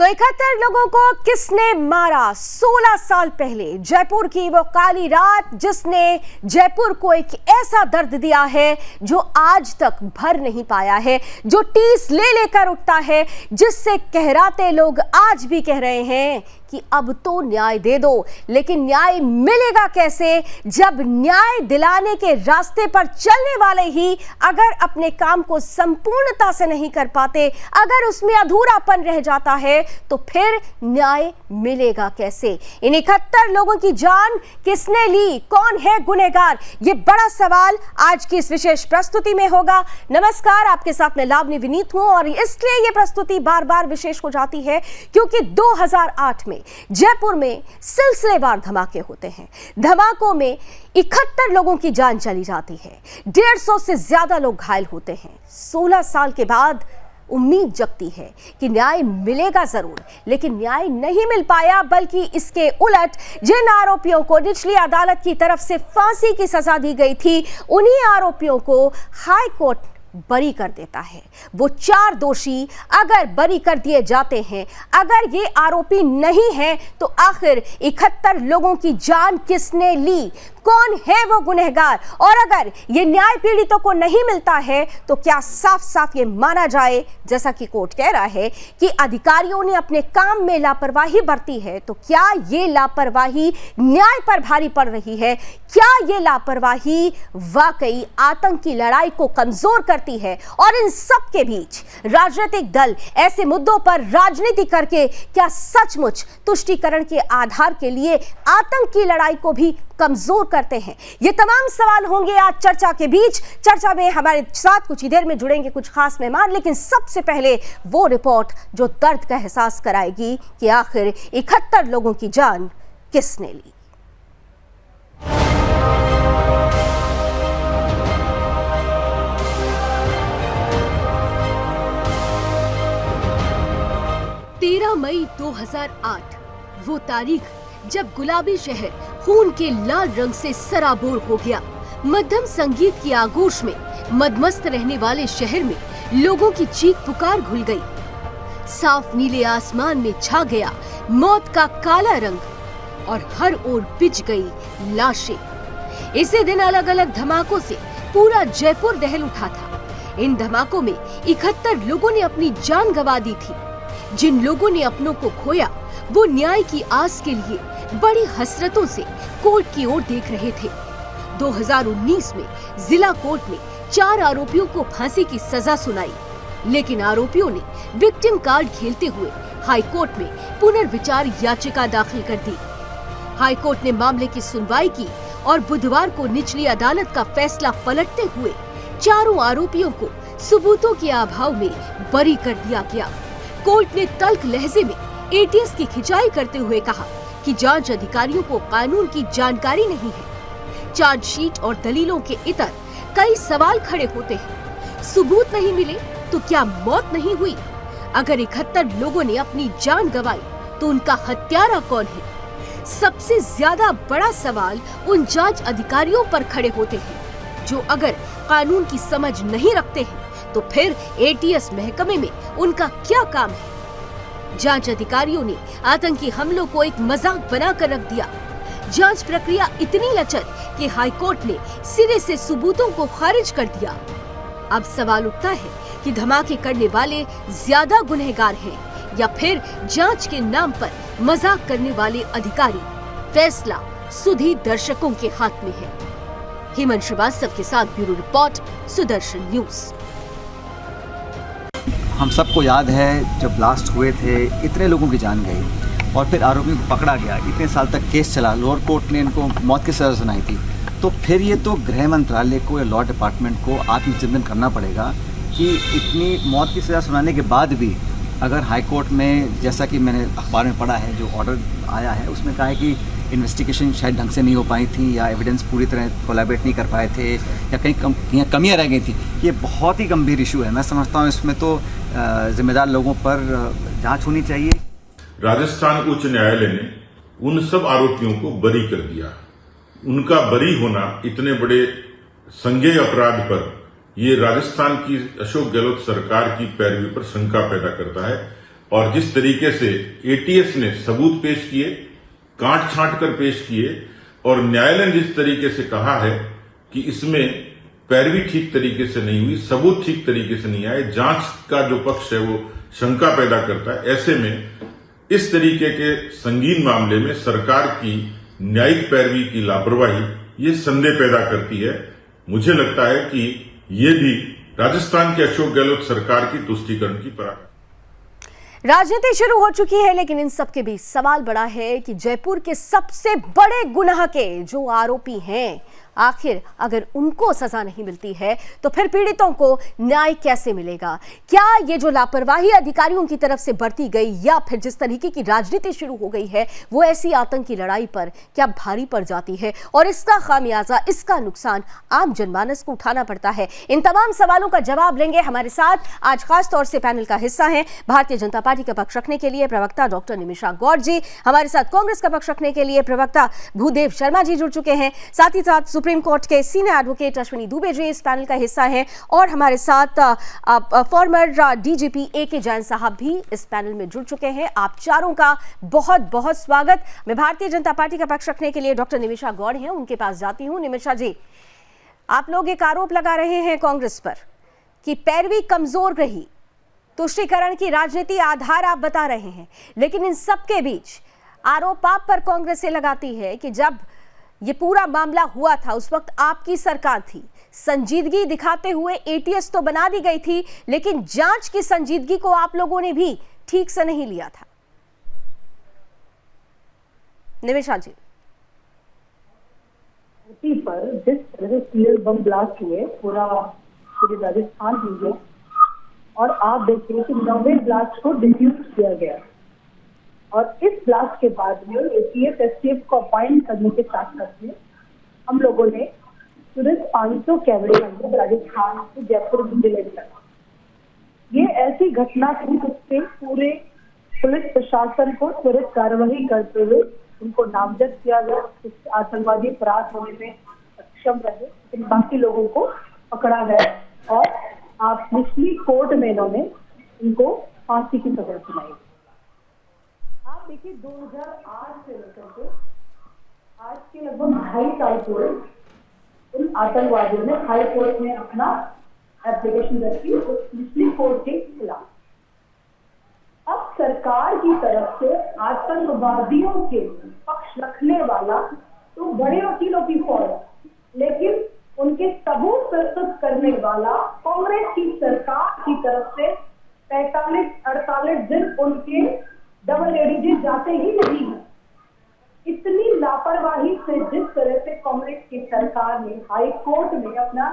तो 71 लोगों को किसने मारा? 16 साल पहले जयपुर की वो काली रात जिसने जयपुर को एक ऐसा दर्द दिया है जो आज तक भर नहीं पाया है, जो टीस ले लेकर उठता है, जिससे कहराते लोग आज भी कह रहे हैं कि अब तो न्याय दे दो। लेकिन न्याय मिलेगा कैसे जब न्याय दिलाने के रास्ते पर चलने वाले ही अगर अपने काम को संपूर्णता से नहीं कर पाते, अगर उसमें अधूरापन रह जाता है, तो फिर न्याय मिलेगा कैसे? इन 71 लोगों की जान किसने ली? कौन है गुनहगार? ये बड़ा सवाल आज की इस विशेष प्रस्तुति में होगा। नमस्कार, आपके साथ मैं लावनी विनीत हूं और इसलिए ये प्रस्तुति बार बार विशेष हो जाती है क्योंकि 2008 में जयपुर में सिलसिलेवार धमाके होते हैं। धमाकों में 71 लोगों की जान चली जाती है, 150 से ज्यादा लोग घायल होते हैं। 16 साल के बाद उम्मीद जगती है कि न्याय मिलेगा जरूर, लेकिन न्याय नहीं मिल पाया, बल्कि इसके उलट जिन आरोपियों को निचली अदालत की तरफ से फांसी की सजा दी गई थी, उन्हीं आरोपियों को हाई कोर्ट बरी कर देता है। वो 4 दोषी अगर बरी कर दिए जाते हैं, अगर ये आरोपी नहीं है, तो आखिर 71 लोगों की जान किसने ली? कौन है वो गुनहगार? और अगर ये न्याय पीड़ितों को नहीं मिलता है, तो क्या साफ साफ ये माना जाए, जैसा कि कोर्ट कह रहा है, कि अधिकारियों ने अपने काम में लापरवाही बरती है? तो क्या ये लापरवाही न्याय पर भारी पड़ रही है? क्या ये लापरवाही वाकई आतंक की लड़ाई को कमजोर करती है? और इन सब के बीच राजनीतिक दल ऐसे मुद्दों पर राजनीति करके क्या सचमुच तुष्टीकरण के आधार के लिए आतंक की लड़ाई को भी कमजोर करते हैं? ये तमाम सवाल होंगे आज चर्चा के बीच। चर्चा में हमारे साथ कुछ ही देर में जुड़ेंगे कुछ खास मेहमान, लेकिन सबसे पहले वो रिपोर्ट जो दर्द का एहसास कराएगी कि आखिर 71 लोगों की जान किसने ली। मई 2008 वो तारीख जब गुलाबी शहर खून के लाल रंग से सराबोर हो गया। मध्यम संगीत की आगोश में मदमस्त रहने वाले शहर में लोगों की चीख पुकार घुल गई। साफ नीले आसमान में छा गया मौत का काला रंग और हर ओर बिछ गई लाशें। इसी दिन अलग अलग धमाकों से पूरा जयपुर दहल उठा था। इन धमाकों में 71 लोगों ने अपनी जान गंवा दी थी। जिन लोगों ने अपनों को खोया, वो न्याय की आस के लिए बड़ी हसरतों से कोर्ट की ओर देख रहे थे। 2019 में जिला कोर्ट ने 4 आरोपियों को फांसी की सजा सुनाई, लेकिन आरोपियों ने विक्टिम कार्ड खेलते हुए हाई कोर्ट में पुनर्विचार याचिका दाखिल कर दी। हाई कोर्ट ने मामले की सुनवाई की और बुधवार को निचली अदालत का फैसला पलटते हुए 4 आरोपियों को सबूतों के अभाव में बरी कर दिया गया। कोर्ट ने तल्ख लहजे में एटीएस की खिंचाई करते हुए कहा कि जांच अधिकारियों को कानून की जानकारी नहीं है। चार्जशीट और दलीलों के इतर कई सवाल खड़े होते हैं। सबूत नहीं मिले तो क्या मौत नहीं हुई? अगर 71 लोगों ने अपनी जान गंवाई तो उनका हत्यारा कौन है? सबसे ज्यादा बड़ा सवाल उन जांच अधिकारियों पर खड़े होते हैं जो अगर कानून की समझ नहीं रखते हैं, तो फिर एटीएस महकमे में उनका क्या काम है? जांच अधिकारियों ने आतंकी हमलों को एक मजाक बनाकर रख दिया। जांच प्रक्रिया इतनी लचर कि हाईकोर्ट ने सिरे से सबूतों को खारिज कर दिया। अब सवाल उठता है कि धमाके करने वाले ज्यादा गुनहगार हैं या फिर जांच के नाम पर मजाक करने वाले अधिकारी? फैसला सुधी दर्शकों के हाथ में है। हेमंत श्रीवास्तव के साथ ब्यूरो रिपोर्ट, सुदर्शन न्यूज। हम सबको याद है जब ब्लास्ट हुए थे, इतने लोगों की जान गई और फिर आरोपियों को पकड़ा गया। इतने साल तक केस चला, लोअर कोर्ट ने इनको मौत की सजा सुनाई थी। तो फिर ये तो गृह मंत्रालय को या लॉ डिपार्टमेंट को आत्मचिंतन करना पड़ेगा कि इतनी मौत की सजा सुनाने के बाद भी अगर हाई कोर्ट में, जैसा कि मैंने अखबार में पढ़ा है, जो ऑर्डर आया है उसमें कहा है कि इन्वेस्टिगेशन शायद ढंग से नहीं हो पाई थी या एविडेंस पूरी तरह कोलैबोरेट नहीं कर पाए थे या कहीं कमियां रह गई थी। ये बहुत ही गंभीर इशू है। मैं समझता हूँ इसमें तो जिम्मेदार लोगों पर जांच होनी चाहिए। राजस्थान उच्च न्यायालय ने उन सब आरोपियों को बरी कर दिया। उनका बरी होना इतने बड़े संज्ञेय अपराध पर ये राजस्थान की अशोक गहलोत सरकार की पैरवी पर शंका पैदा करता है। और जिस तरीके से एटीएस ने सबूत पेश किए, काट छांट कर पेश किए, और न्यायालय ने जिस तरीके से कहा है कि इसमें पैरवी ठीक तरीके से नहीं हुई, सबूत ठीक तरीके से नहीं आए, जांच का जो पक्ष है वो शंका पैदा करता है, ऐसे में इस तरीके के संगीन मामले में सरकार की न्यायिक पैरवी की लापरवाही ये संदेह पैदा करती है। मुझे लगता है कि ये भी राजस्थान के अशोक गहलोत सरकार की तुष्टीकरण की पराकाष्ठा। राजनीति शुरू हो चुकी है, लेकिन इन सब के बीच सवाल बड़ा है कि जयपुर के सबसे बड़े गुनाह के जो आरोपी हैं, आखिर अगर उनको सजा नहीं मिलती है तो फिर पीड़ितों को न्याय कैसे मिलेगा? क्या ये जो लापरवाही अधिकारियों की तरफ से बरती गई या फिर जिस तरीके की राजनीति शुरू हो गई है वो ऐसी आतंकी लड़ाई पर क्या भारी पड़ जाती है और इसका खामियाजा, इसका नुकसान आम जनमानस को उठाना पड़ता है? इन तमाम सवालों का जवाब लेंगे। हमारे साथ आज खास तौर से पैनल का हिस्सा है भारतीय जनता पार्टी का पक्ष रखने के लिए प्रवक्ता डॉक्टर निमिषा गौड़ जी, हमारे साथ कांग्रेस का पक्ष रखने के लिए प्रवक्ता भूदेव शर्मा जी जुड़ चुके हैं, साथ ही साथ सुप्रीम कोर्ट के सीनियर एडवोकेट अश्विनी दुबे जी इस पैनल का हिस्सा हैं, और हमारे साथ फॉर्मर डीजीपी ए.के. जैन साहब भी इस पैनल में जुड़ चुके हैं। आप चारों का बहुत बहुत स्वागत। मैं भारतीय जनता पार्टी का पक्ष रखने के लिए डॉक्टर निमिषा गौड़ हैं, उनके पास जाती हूं। निमिषा जी, आप लोग एक आरोप लगा रहे हैं कांग्रेस पर कि पैरवी कमजोर रही, तुष्टीकरण की राजनीति आधार आप बता रहे हैं, लेकिन इन सबके बीच आरोप आप पर कांग्रेस से लगाती है कि जब ये पूरा मामला हुआ था उस वक्त आपकी सरकार थी, संजीदगी दिखाते हुए एटीएस तो बना दी गई थी, लेकिन जांच की संजीदगी को आप लोगों ने भी ठीक से नहीं लिया था। निमिषा जी, पर जिस तरह से सीरियल बम ब्लास्ट हुए पूरे राजस्थान में, और आप देखिए कि 9वें ब्लास्ट को डिफ्यूज किया गया, और इस ब्लास्ट के बाद में एटीएस एसटीएफ को अपॉइंट करने के साथ साथ में हम लोगों ने तुरंत 500 कैमरे राजस्थान से जयपुर जिले तक, ये ऐसी घटना थी जिससे पूरे पुलिस प्रशासन को त्वरित कार्रवाई करते हुए उनको नामजद किया गया, आतंकवादी अपराध होने में सक्षम रहे, लेकिन बाकी लोगों को पकड़ा गया और आप निचली कोर्ट में इन्होंने उनको फांसी की सजा सुनाई। आप देखिए 2008 से लेकर के आज के लगभग 2.5 साल पूर्व उन आतंकवादियों ने हाई कोर्ट में अपना एप्लीकेशन रखी उस निचली कोर्ट के खिलाफ। अब सरकार की तरफ से आतंकवादियों के पक्ष रखने वाला तो बड़े वकीलों की फौज, लेकिन उनके सबूत प्रस्तुत करने वाला कांग्रेस की सरकार की तरफ से 45-48 दिन उनके डबल एडीजी जाते ही नहीं है। इतनी लापरवाही से जिस तरह से कांग्रेस की सरकार ने हाई कोर्ट में अपना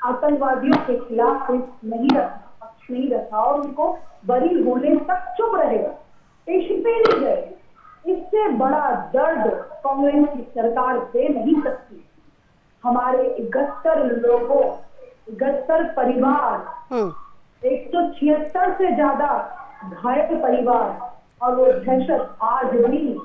आतंकवादियों के खिलाफ नहीं रखा, पक्ष नहीं रखा और उनको बरी होने तक चुप रहे, पेश पे नहीं गए, इससे बड़ा दर्द कांग्रेस की सरकार दे नहीं सकती। हमारे 71 लोगों, 71 परिवार, 176 से ज्यादा घायल परिवार, और वो दहशत आज भी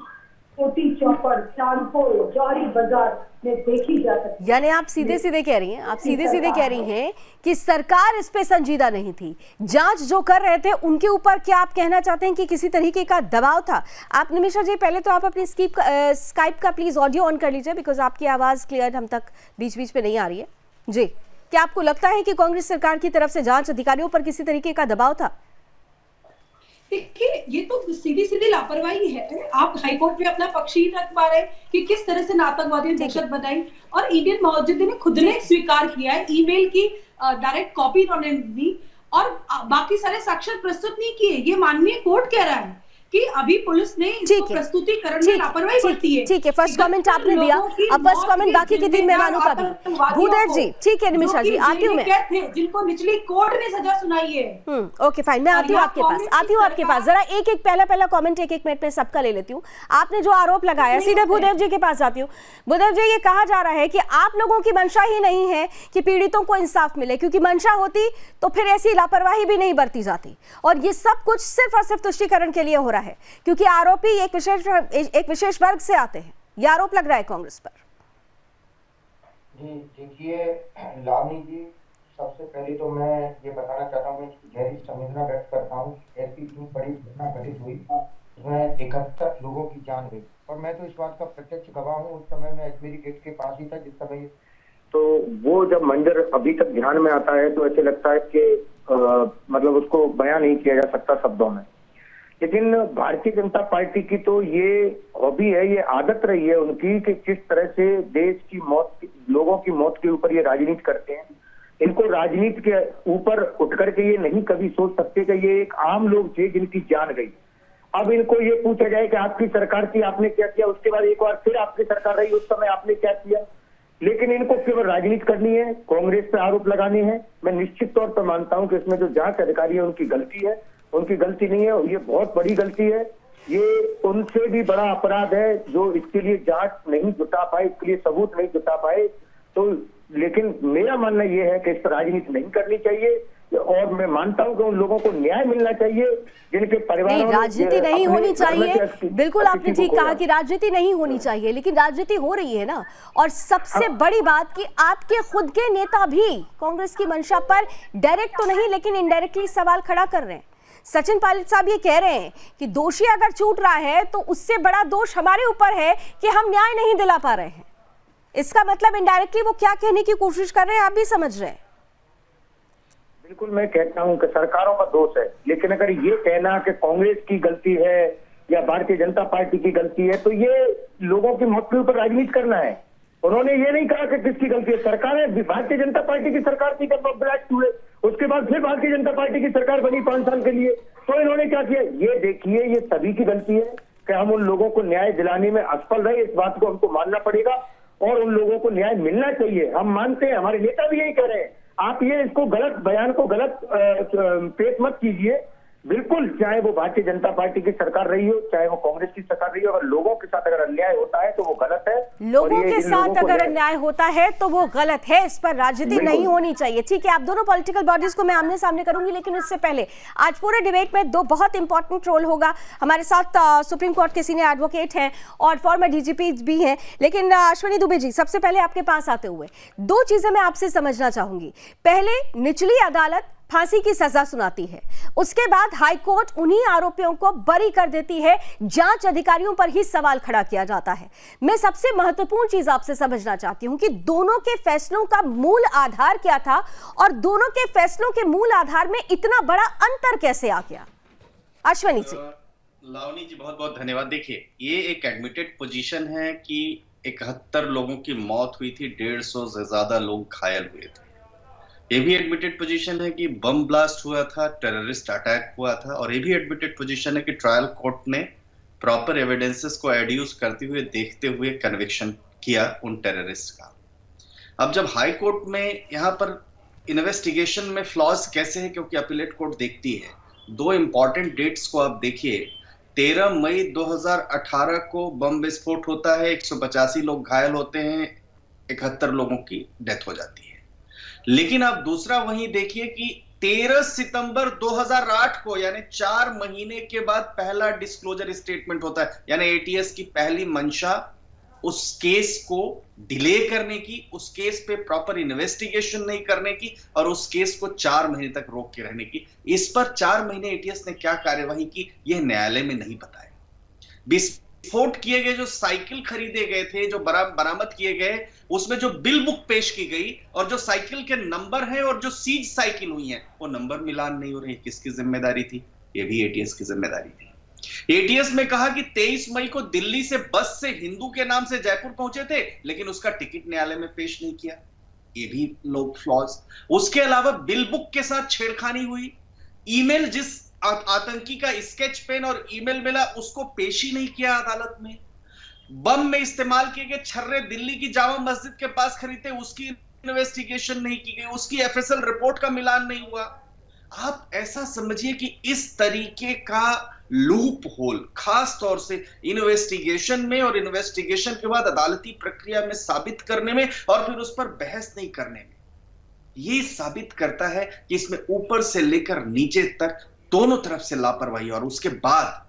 कोटी चौपर, चांदपुर, जौहरी बाजार में देखी जा सकती है। यानी आप सीधे सीधे कह रही हैं, आप सीधे सीधे कह रही हैं कि सरकार इस पे संजीदा नहीं थी, जांच जो कर रहे थे उनके ऊपर क्या आप कहना चाहते हैं कि किसी तरीके का दबाव था? आप निमिषा जी पहले तो आप अपनी स्काइप का प्लीज ऑडियो ऑन कर लीजिए, बिकॉज आपकी आवाज क्लियर हम तक बीच बीच पे नहीं आ रही है जी। क्या आपको लगता है कि कांग्रेस सरकार की तरफ से जांच अधिकारियों पर किसी तरीके का दबाव था? देखिए, ये तो सीधी सीधी लापरवाही है। आप हाईकोर्ट में अपना पक्ष ही रख पा रहे कि किस तरह से आतंकवादियों ने दहशत बनाई, और ईडीएन मौजूदी ने खुद ने स्वीकार किया है, ईमेल की डायरेक्ट कॉपी इन्होंने दी और बाकी सारे साक्ष्य प्रस्तुत नहीं किए। ये माननीय कोर्ट कह रहा है कि अभी पुलिस ने इसको प्रस्तुतीकरण में लापरवाही बरती है। ठीक है, फर्स्ट कमेंट आपने दिया, अब फर्स्ट कमेंट बाकी के 3 मेहमानों का भी। भूदेव जी, ठीक है निमिषा जी, आती हूँ मैं। जिनको निचली कोर्ट ने सजा सुनाई है। ओके फाइन, मैं आती हूँ आपके पास, जरा एक पहला कमेंट एक मिनट में सबका ले लेती हूँ। आपने जो आरोप लगाया, सीधे भूदेव जी के पास जाती हूँ। भूदेव जी, ये कहा जा रहा है कि आप लोगों की मंशा ही नहीं है कि पीड़ितों को इंसाफ मिले, क्योंकि मंशा होती तो फिर ऐसी लापरवाही भी नहीं बरती जाती, और ये सब कुछ सिर्फ और सिर्फ तुष्टीकरण के लिए हो रहा है क्योंकि आरोपी एक विशेष वर्ग से आते हैं। यह आरोप लग रहा है कांग्रेस पर। जी देखिए लावनी जी, सबसे पहले तो मैं ये बताना चाहता हूँ कि गहरी संवेदना व्यक्त करता हूँ। ऐसी इतनी बड़ी घटना घटित हुई, उसमें 71 लोगों की जान गई और मैं तो इस बात का प्रत्यक्ष गवाह हूँ। उस समय मैं अजमेरी गेट के पास ही था जिस समय, तो वो जब मंजर अभी तक ध्यान में आता है तो ऐसे लगता है कि मतलब उसको बयां नहीं किया जा सकता शब्दों में। लेकिन भारतीय जनता पार्टी की तो ये हॉबी है, ये आदत रही है उनकी कि किस तरह से देश की मौत, लोगों की मौत के ऊपर ये राजनीति करते हैं। इनको राजनीति के ऊपर उठ करके ये नहीं कभी सोच सकते कि ये एक आम लोग थे जिनकी जान गई। अब इनको ये पूछा जाए कि आपकी सरकार थी, आपने क्या किया, उसके बाद एक बार फिर आपकी सरकार रही, उस समय आपने क्या किया। लेकिन इनको केवल राजनीति करनी है, कांग्रेस पे आरोप लगाने हैं। मैं निश्चित तौर पर मानता हूं कि इसमें जो जांच अधिकारी है उनकी गलती है, उनकी गलती नहीं है, ये बहुत बड़ी गलती है। ये उनसे भी बड़ा अपराध है जो इसके लिए जांच नहीं जुटा पाए, इसके लिए सबूत नहीं जुटा पाए। तो लेकिन मेरा मानना यह है कि इस पर राजनीति नहीं करनी चाहिए और मैं मानता हूं कि उन लोगों को न्याय मिलना चाहिए जिनके परिवार नहीं, राजनीति नहीं होनी चाहिए। बिल्कुल आपने ठीक कहा कि राजनीति नहीं होनी चाहिए, लेकिन राजनीति हो रही है ना। और सबसे बड़ी बात कि आपके खुद के नेता भी कांग्रेस की मंशा पर डायरेक्ट तो नहीं लेकिन इनडायरेक्टली सवाल खड़ा कर रहे हैं। सचिन पायलट साहब ये कह रहे हैं कि दोषी अगर छूट रहा है तो उससे बड़ा दोष हमारे ऊपर है कि हम न्याय नहीं दिला पा रहे हैं। इसका मतलब इनडायरेक्टली वो क्या कहने की कोशिश कर रहे हैं आप भी समझ रहे हैं। बिल्कुल, मैं कहता हूं कि सरकारों का दोष है, लेकिन अगर ये कहना कि कांग्रेस की गलती है या भारतीय जनता पार्टी की गलती है तो ये लोगों की मौत के ऊपर राजनीति करना है। उन्होंने ये नहीं कहा कि किसकी गलती है। सरकार है, भारतीय जनता पार्टी की सरकार थी जब ब्लास्ट हुए, उसके बाद फिर भारतीय जनता पार्टी की सरकार बनी 5 साल के लिए, तो इन्होंने क्या किया। ये देखिए, ये सभी की गलती है कि हम उन लोगों को न्याय दिलाने में असफल रहे। इस बात को हमको मानना पड़ेगा और उन लोगों को न्याय मिलना चाहिए। हम मानते हैं, हमारे नेता भी यही कह रहे हैं। आप ये इसको गलत बयान को गलत पेश मत कीजिए। बिल्कुल, चाहे वो भारतीय जनता पार्टी की सरकार रही हो, चाहे वो कांग्रेस की सरकार रही हो, अगर लोगों के साथ अगर अन्याय होता है तो वो गलत है। लोगों के साथ अगर अन्याय होता है तो वो गलत है, इस पर राजनीति नहीं होनी चाहिए। ठीक है, आप दोनों पॉलिटिकल बॉडीज को मैं आमने सामने करूंगी, लेकिन उससे पहले आज पूरे डिबेट में 2 बहुत इंपॉर्टेंट रोल होगा। हमारे साथ सुप्रीम कोर्ट के सीनियर एडवोकेट हैं और फॉर्मर डीजीपी भी हैं। लेकिन अश्विनी दुबे जी, सबसे पहले आपके पास आते हुए 2 चीजें मैं आपसे समझना चाहूंगी। पहले, निचली अदालत फांसी की सजा सुनाती है, उसके बाद हाई कोर्ट उन्हीं आरोपियों को बरी कर देती है, जांच अधिकारियों पर ही सवाल खड़ा किया जाता है। मैं सबसे महत्वपूर्ण चीज आपसे समझना चाहती हूं कि दोनों के फैसलों का मूल आधार क्या था और दोनों के फैसलों के मूल आधार में इतना बड़ा अंतर कैसे आ गया। अश्विनी जी। लावनी जी, बहुत बहुत धन्यवाद। देखिए, ये एक एडमिटेड पोजीशन है कि 71 लोगों की मौत हुई थी, 150 से ज्यादा लोग घायल हुए थे। ये भी एडमिटेड पोजीशन है कि बम ब्लास्ट हुआ था, टेररिस्ट अटैक हुआ था, और ये भी एडमिटेड पोजीशन है कि ट्रायल कोर्ट ने प्रॉपर एविडेंसेस को एड्यूस करते हुए देखते हुए कन्विक्शन किया उन टेररिस्ट का। अब जब हाई कोर्ट में यहाँ पर इन्वेस्टिगेशन में फ्लॉज कैसे है, क्योंकि अपीलेट कोर्ट देखती है। 2 इंपॉर्टेंट डेट्स को आप देखिए। 13 मई 2018 को बम विस्फोट होता है, 185 लोग घायल होते हैं, 71 लोगों की डेथ हो जाती है। लेकिन आप दूसरा वहीं देखिए कि 13 सितंबर 2008 को, यानी 4 महीने के बाद पहला डिस्क्लोजर स्टेटमेंट होता है। यानी एटीएस की पहली मंशा उस केस को डिले करने की, उस केस पे प्रॉपर इन्वेस्टिगेशन नहीं करने की और उस केस को 4 महीने तक रोक के रहने की। इस पर 4 महीने एटीएस ने क्या कार्यवाही की, यह न्यायालय में नहीं बताया। विस्फोट किए गए जो साइकिल खरीदे गए थे, जो बरामद किए गए, उसमें जो बिल बुक पेश की गई और जो साइकिल के नंबर हैं और जो सीज साइकिल हुई हैं, वो नंबर मिलान नहीं हो रहे। किसकी जिम्मेदारी थी? ये भी एटीएस की जिम्मेदारी थी। एटीएस में कहा कि 23 मई को दिल्ली से बस से हिंदू के नाम से जयपुर पहुंचे थे, लेकिन उसका टिकट न्यायालय में पेश नहीं किया। ये भी लोग फ्लॉज। उसके अलावा बिल बुक के साथ छेड़खानी हुई। ईमेल, जिस आतंकी का स्केच पेन और ईमेल मिला, उसको पेश ही नहीं किया अदालत में। बम में इस्तेमाल किए गए छर्रे दिल्ली की जामा मस्जिद के पास खरीदे, उसकी इन्वेस्टिगेशन नहीं की गई, उसकी एफएसएल रिपोर्ट का मिलान नहीं हुआ। आप ऐसा समझिए कि इस तरीके का लूप होल, खास तौर से इन्वेस्टिगेशन में और इन्वेस्टिगेशन के बाद अदालती प्रक्रिया में साबित करने में और फिर उस पर बहस नहीं करने में, ये साबित करता है कि इसमें ऊपर से लेकर नीचे तक दोनों तरफ से लापरवाही। और उसके बाद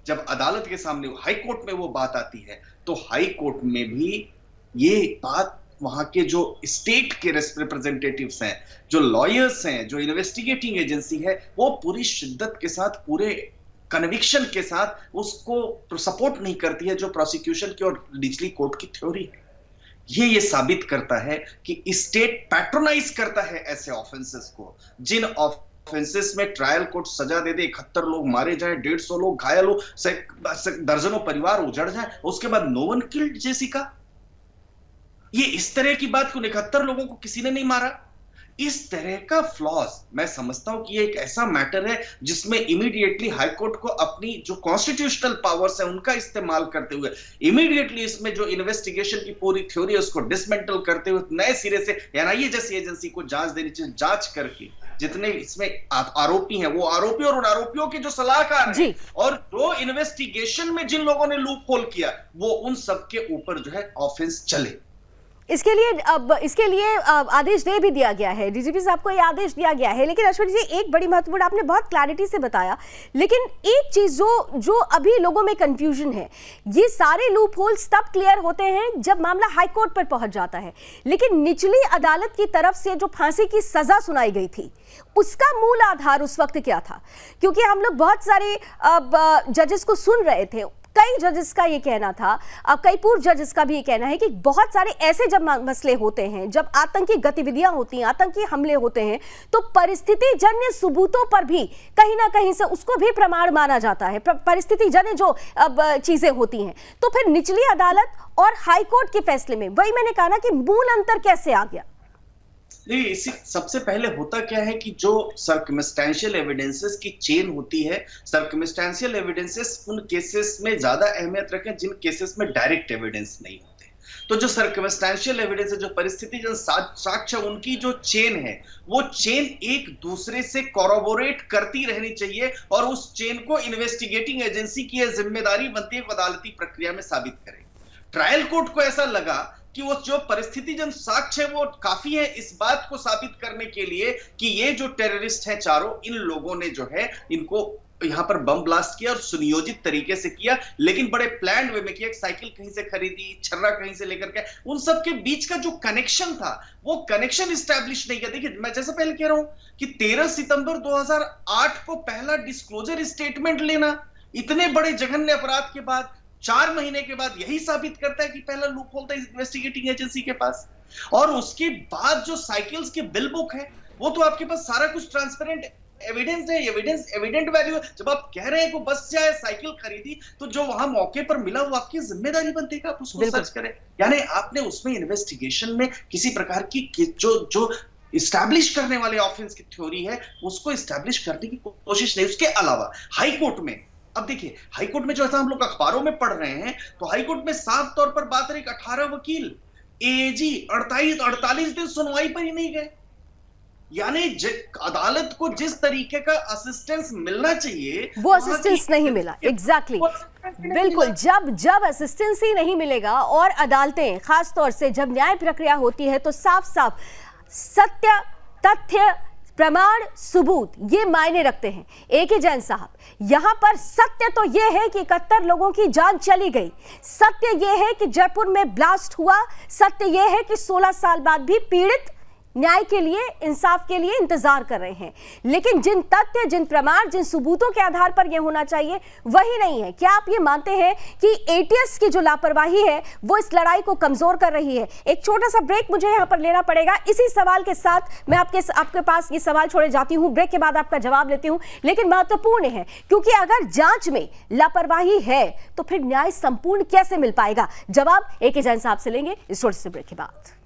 जब अदालत के सामने हाई कोर्ट में वो बात आती है, तो हाई कोर्ट में भी ये बात वहां के जो स्टेट के रिप्रेजेंटेटिव्स हैं, जो लॉयर्स हैं, जो इन्वेस्टिगेटिंग एजेंसी है, वो पूरी शिद्दत के साथ, पूरे कन्विक्शन के साथ उसको सपोर्ट नहीं करती है जो प्रोसिक्यूशन की और निचली कोर्ट की थ्योरी है। ये साबित करता है कि स्टेट पैट्रोनाइज करता है ऐसे ऑफेंसेस को, जिन ऑफेंसेस में ट्रायल कोर्ट सजा दे दे, 71 लोग मारे जाएं, 150 लोग घायल हो, दर्जनों परिवार उजड़ जाएं, उसके बाद नो वन किल्ड जेसिका। ये इस तरह की बात को 71 लोगों को किसी ने नहीं मारा। इस तरह का फ्लॉज मैं समझता हूं कि ये एक ऐसा मैटर है जिसमें इमीडिएटली हाई कोर्ट को अपनी जो कॉन्स्टिट्यूशनल पावर्स है उनका इस्तेमाल करते हुए इमीडिएटली इसमें जो इन्वेस्टिगेशन की पूरी थ्योरी है उसको डिसमेंटल करते हुए नए सिरे से एनआईए जैसी एजेंसी को जांच देनी चाहिए। जांच करके जितने इसमें आरोपी हैं वो आरोपी और उन आरोपियों के जो सलाहकार हैं और जो इन्वेस्टिगेशन में जिन लोगों ने लूप होल किया वो उन सबके ऊपर जो है ऑफेंस चले। इसके लिए आदेश दे भी दिया गया है, डीजीपी साहब को ये आदेश दिया गया है। लेकिन अश्विनी जी, एक बड़ी महत्वपूर्ण, आपने बहुत क्लैरिटी से बताया, लेकिन एक चीज जो अभी लोगों में कंफ्यूजन है, ये सारे लूप होल्स तब क्लियर होते हैं जब मामला हाई कोर्ट पर पहुंच जाता है। लेकिन निचली अदालत की तरफ से जो फांसी की सजा सुनाई गई थी उसका मूल आधार उस वक्त क्या था? क्योंकि हम लोग बहुत सारे जजेस को सुन रहे थे, कई जजेस का ये कहना था, अब कई पूर्व जजेस का भी ये कहना है कि बहुत सारे ऐसे जब मसले होते हैं, जब आतंकी गतिविधियां होती हैं, आतंकी हमले होते हैं, तो परिस्थिति जन्य सबूतों पर भी कहीं ना कहीं से उसको भी प्रमाण माना जाता है, परिस्थिति जन्य जो अब चीजें होती हैं। तो फिर निचली अदालत और हाई कोर्ट के फैसले में, वही मैंने कहा ना कि मूल अंतर कैसे आ गया? इसी सबसे पहले होता क्या है कि जो सर्कमस्टेंशियल एविडेंसेस की चेन होती है, सर्कमस्टेंशियल एविडेंसेस उन केसेस में ज्यादा अहमियत रखें जिन केसेस में डायरेक्ट एविडेंस नहीं होते। तो जो सर्कमस्टेंशियल एविडेंस है, जो परिस्थिति जन साक्ष्य, उनकी जो चेन है वो चेन एक दूसरे से कोरोबोरेट करती रहनी चाहिए और उस चेन को इन्वेस्टिगेटिंग एजेंसी की यह जिम्मेदारी बनती है अदालती प्रक्रिया में साबित करे। ट्रायल कोर्ट को ऐसा लगा कि वो जो परिस्थिति जन साक्ष्य है वो काफी है इस बात को साबित करने के लिए कि ये जो टेररिस्ट हैं चारों, इन लोगों ने जो है इनको यहां पर बम ब्लास्ट किया और सुनियोजित तरीके से किया, लेकिन बड़े प्लान्ड वे में किया। एक साइकिल कहीं से खरीदी, छर्रा कहीं से लेकर के, उन सब के बीच का जो कनेक्शन था वो कनेक्शन एस्टैब्लिश नहीं किया। देखिए, मैं जैसे पहले कह रहा हूं कि 13 सितंबर 2008 को पहला डिस्क्लोजर स्टेटमेंट लेना इतने बड़े जघन्य अपराध के बाद 4 महीने के बाद यही साबित करता है कि पहला लूप होल था इन्वेस्टिगेटिंग एजेंसी के पास। और उसके बाद जो साइकिल्स के बिल बुक है वो तो आपके पास सारा कुछ ट्रांसपेरेंट एविडेंस है, एविडेंट वैल्यू है। जब आप कह रहे हैं कि बस जाए साइकिल खरीदी, तो जो वहां मौके पर मिला वो आपकी जिम्मेदारी बनती है कि आप उसको सर्च करें। यानी आपने उसमें इन्वेस्टिगेशन में किसी प्रकार की जो इस्टेब्लिश करने वाले ऑफेंस की थ्योरी है उसको इस्टेब्लिश करने की कोशिश नहीं। उसके अलावा हाई कोर्ट में, अब देखिए हाई कोर्ट में जो ऐसा हम लोग अखबारों में पढ़ रहे हैं, तो हाई कोर्ट में साफ तौर पर बात रही 18 वकील एजी 48 दिन सुनवाई पर ही नहीं गए। यानी अदालत को जिस तरीके का असिस्टेंस मिलना चाहिए वो असिस्टेंस नहीं मिला। एग्जैक्टली, बिल्कुल। जब असिस्टेंस ही नहीं मिलेगा और अदालतें खास तौर से जब न्याय प्रक्रिया होती है तो साफ साफ सत्य, तथ्य, प्रमाण, सबूत ये मायने रखते हैं। AK जैन साहब, यहां पर सत्य तो यह है कि 71 लोगों की जान चली गई, सत्य यह है कि जयपुर में ब्लास्ट हुआ, सत्य यह है कि 16 साल बाद भी पीड़ित न्याय के लिए, इंसाफ के लिए इंतजार कर रहे हैं। लेकिन जिन तथ्य, जिन प्रमाण, जिन सबूतों के आधार पर यह होना चाहिए वही नहीं है। क्या आप ये मानते हैं कि ATS की जो लापरवाही है वो इस लड़ाई को कमजोर कर रही है? एक छोटा सा ब्रेक मुझे यहां पर लेना पड़ेगा। इसी सवाल के साथ मैं आपके पास ये सवाल छोड़े जाती हूं, ब्रेक के बाद आपका जवाब लेती हूं। लेकिन महत्वपूर्ण है क्योंकि अगर जांच में लापरवाही है तो फिर न्याय संपूर्ण कैसे मिल पाएगा? जवाब AK जैन साहब से लेंगे इस छोटे से ब्रेक के बाद।